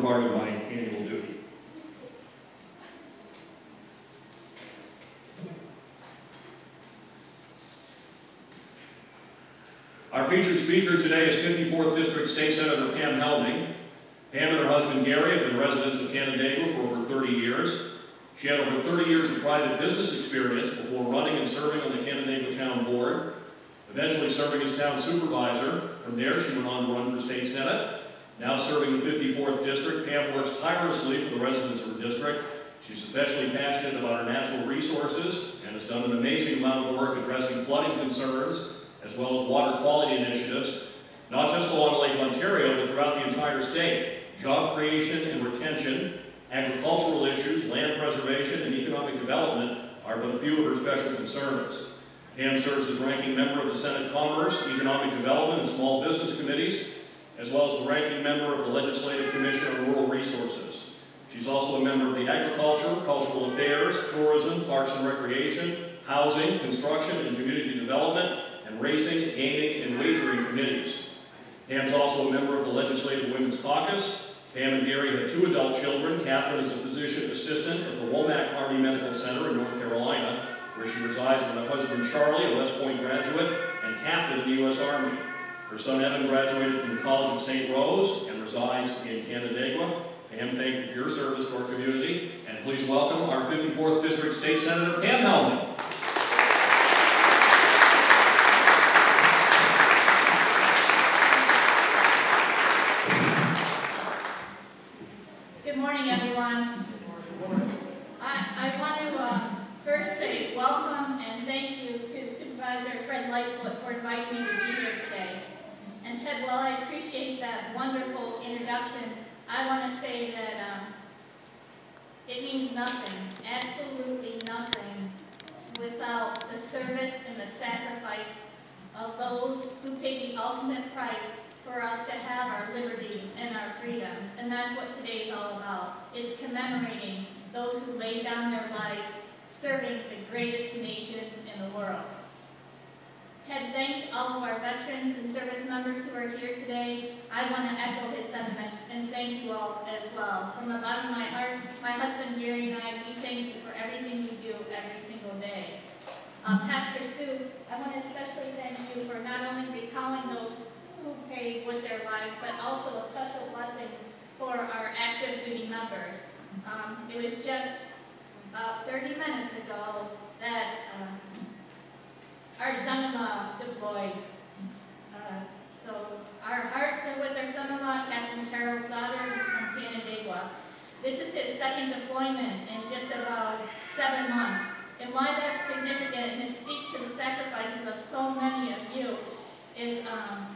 form part of my annual duty. Our featured speaker today is 54th District State Senator Pam Helming. Pam and her husband Gary have been residents of Canandaigua for over 30 years. She had over 30 years of private business experience before running and serving on the Canandaigua Town Board, eventually serving as town supervisor. From there, she went on to run for state senate. Now serving the 54th District, Pam works tirelessly for the residents of her district. She's especially passionate about our natural resources and has done an amazing amount of work addressing flooding concerns as well as water quality initiatives, not just along Lake Ontario, but throughout the entire state. Job creation and retention, agricultural issues, land preservation, and economic development are but a few of her special concerns. Pam serves as ranking member of the Senate Commerce, Economic Development, and Small Business Committees, as well as the ranking member of the Legislative Commission on Rural Resources. She's also a member of the Agriculture, Cultural Affairs, Tourism, Parks and Recreation, Housing, Construction, and Community Development, and Racing, Gaming, and Wagering Committees. Pam's also a member of the Legislative Women's Caucus. Pam and Gary have 2 adult children. Catherine is a physician assistant at the Womack Army Medical Center in North Carolina, where she resides with her husband Charlie, a West Point graduate and captain in the U.S. Army. Her son Evan graduated from the College of St. Rose and resides in Canandaigua. Pam, thank you for your service to our community, and please welcome our 54th District State Senator Pam Helming. Good morning, everyone. I want to first say welcome and thank you to Supervisor Fred Lightfoot for inviting me to be here today. And Ted, while I appreciate that wonderful introduction, I want to say that it means nothing, absolutely nothing, without the service and the sacrifice of those who paid the ultimate price for us to have our liberties and our freedoms. And that's what today's all about. It's commemorating those who laid down their lives serving the greatest nation in the world. Ted thanked all of our veterans and service members who are here today. I want to echo his sentiments and thank you all as well. From the bottom of my heart, my husband Gary and I, we thank you for everything you do every single day. Pastor Sue, I want to especially thank you for not only recalling those who paid with their lives, but also a special blessing for our active duty members. It was just 30 minutes ago that our son-in-law deployed. So our hearts are with our son-in-law, Captain Charles Sauter, who's from Canandaigua. This is his second deployment in just about 7 months. And why that's significant, and it speaks to the sacrifices of so many of you, is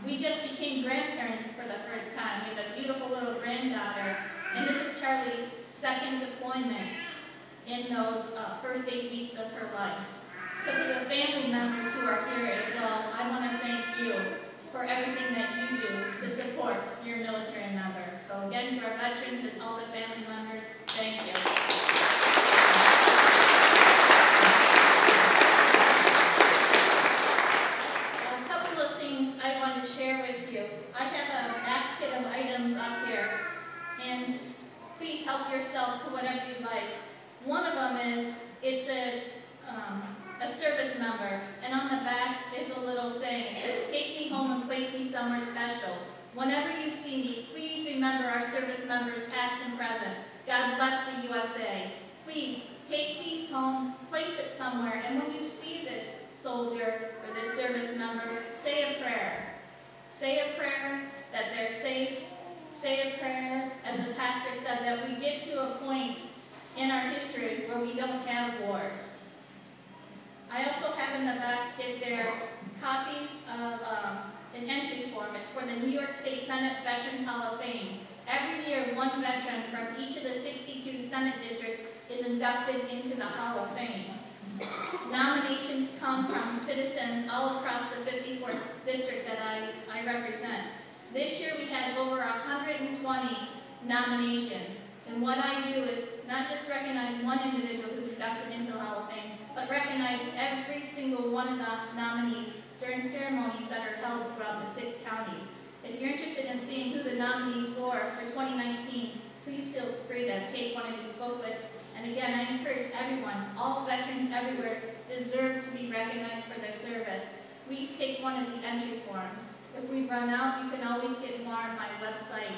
we just became grandparents for the first time. We have a beautiful little granddaughter, and this is Charlie's second deployment in those first 8 weeks of her life. So for the family members who are here as well, I want to thank you for everything that you do to support your military member. So again, to our veterans and all the family members, thank you. I have a basket of items up here, and please help yourself to whatever you'd like. One of them is, it's a service member, and on the back is a little saying. It says, "Take me home and place me somewhere special. Whenever you see me, please remember our service members past and present. God bless the USA. Please take these home, place it somewhere, and when you see this soldier or this service member, say a prayer. Say a prayer that they're safe. Say a prayer, as the pastor said, that we get to a point in our history where we don't have wars." I also have in the basket there copies of an entry form. It's for the New York State Senate Veterans Hall of Fame. Every year, one veteran from each of the 62 Senate districts is inducted into the Hall of Fame. Nominations come from citizens all across the 54th district that I represent. This year we had over 120 nominations. And what I do is not just recognize one individual who's inducted into the Hall of Fame, but recognize every single one of the nominees during ceremonies that are held throughout the 6 counties. If you're interested in seeing who the nominees were for 2019, please feel free to take one of these booklets. And again, I encourage everyone, all veterans everywhere deserve to be recognized for their service. Please take one of the entry forms. If we run out, you can always get more on my website.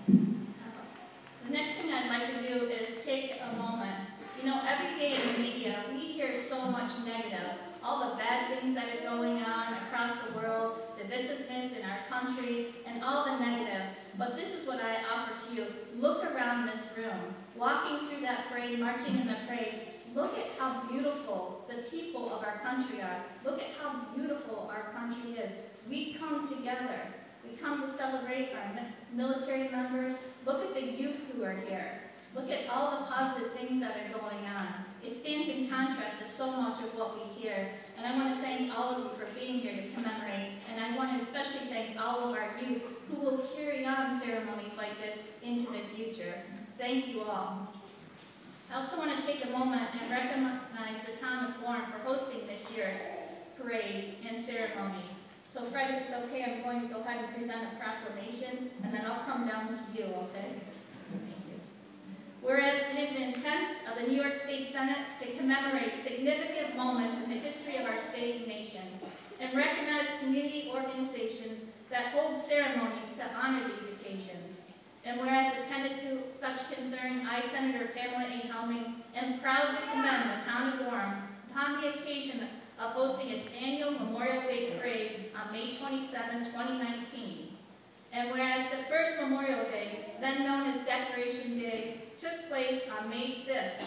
The next thing I'd like to do is take a moment. You know, every day in the media, we hear so much negative. All the bad things that are going on across the world, divisiveness in our country, and all the negative. But this is what I offer to you. Look around this room. Walking through that parade, marching in the parade, look at how beautiful the people of our country are. Look at how beautiful our country is. We come together. We come to celebrate our military members. Look at the youth who are here. Look at all the positive things that are going on. It stands in contrast to so much of what we hear. And I want to thank all of you for being here to commemorate. And I want to especially thank all of our youth who will carry on ceremonies like this into the future. Thank you all. I also want to take a moment and recognize the town of Gorham for hosting this year's parade and ceremony. So Fred, if it's okay, I'm going to go ahead and present a proclamation, and then I'll come down to you, okay? Thank you. Whereas it is the intent of the New York State Senate to commemorate significant moments in the history of our state and nation, and recognize community organizations that hold ceremonies to honor these occasions. And whereas attended to such concern, I, Senator Pam Helming, am proud to commend the town of Gorham upon the occasion of hosting its annual Memorial Day Parade on May 27, 2019. And whereas the first Memorial Day, then known as Decoration Day, took place on May 5th,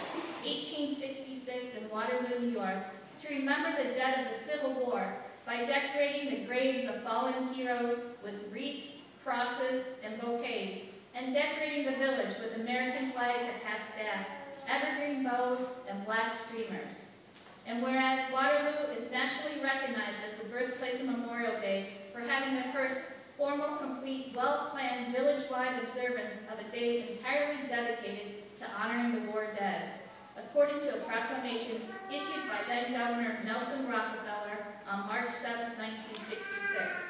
1866 in Waterloo, New York, to remember the dead of the Civil War by decorating the graves of fallen heroes with wreaths, crosses, and bouquets, and decorating the village with American flags at half-staff, evergreen bows, and black streamers. And whereas Waterloo is nationally recognized as the birthplace of Memorial Day for having the first formal, complete, well-planned, village-wide observance of a day entirely dedicated to honoring the war dead, according to a proclamation issued by then-Governor Nelson Rockefeller on March 7, 1966.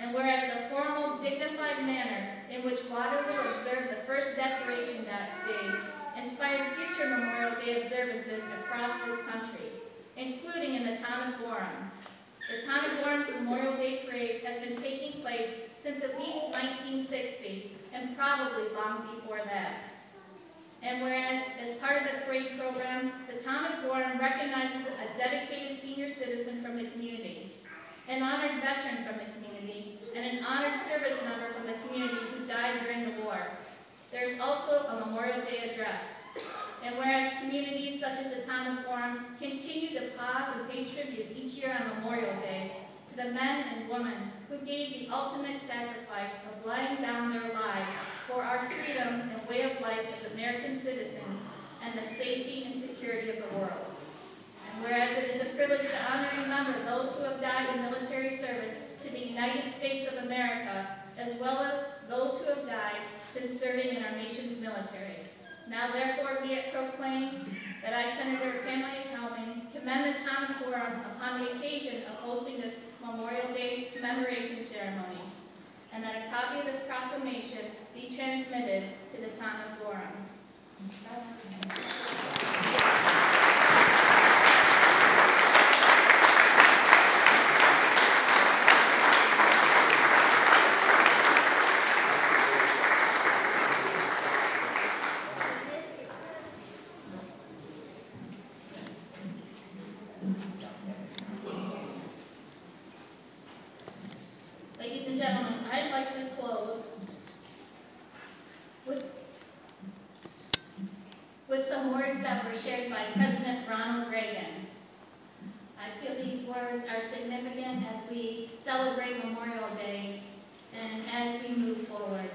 And whereas the formal, dignified manner in which Waterloo observed the first decoration that day inspired future Memorial Day observances across this country, including in the town of Gorham. The town of Gorham's Memorial Day Parade has been taking place since at least 1960, and probably long before that. And whereas, as part of the parade program, the town of Gorham recognizes a dedicated senior citizen from the community, an honored veteran from the community, and an honored service member from the community who died during the war. There's also a Memorial Day address. And whereas communities such as the town of Gorham continue to pause and pay tribute each year on Memorial Day to the men and women who gave the ultimate sacrifice of laying down their lives for our freedom and way of life as American citizens and the safety and security of the world. And whereas it is a privilege to honor and remember those who have died in military service to the United States of America, as well as those who have died since serving in our nation's military. Now therefore be it proclaimed that I, Senator Pam Helming, commend the town of Gorham upon the occasion of hosting this Memorial Day commemoration ceremony, and that a copy of this proclamation be transmitted to the town of Gorham. Ladies and gentlemen, I'd like to close with some words that were shared by President Ronald Reagan. I feel these words are significant as we celebrate Memorial Day and as we move forward.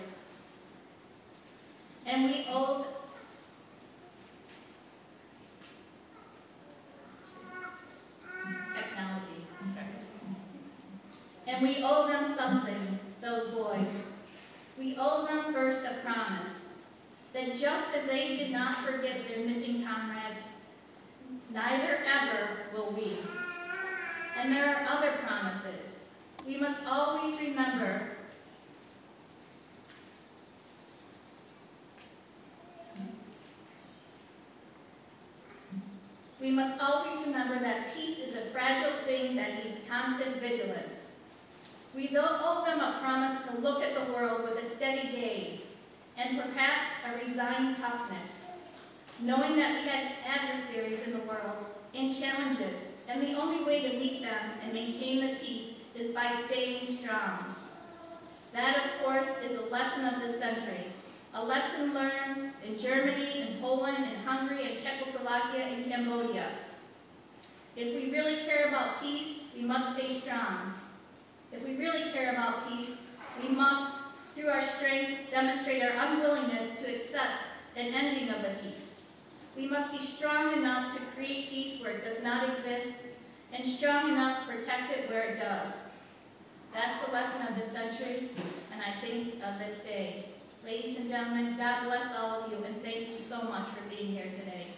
And we owe And we owe them something, those boys. We owe them first a promise that just as they did not forget their missing comrades, neither ever will we. And there are other promises. We must always remember we must always remember that peace is a fragile thing that needs constant vigilance. We owe them a promise to look at the world with a steady gaze and perhaps a resigned toughness, knowing that we had adversaries in the world and challenges, and the only way to meet them and maintain the peace is by staying strong. That, of course, is a lesson of the century, a lesson learned in Germany, in Poland, in Hungary, in Czechoslovakia, and Cambodia. If we really care about peace, we must stay strong. If we really care about peace, we must, through our strength, demonstrate our unwillingness to accept an ending of the peace. We must be strong enough to create peace where it does not exist, and strong enough to protect it where it does. That's the lesson of this century, and I think of this day. Ladies and gentlemen, God bless all of you, and thank you so much for being here today.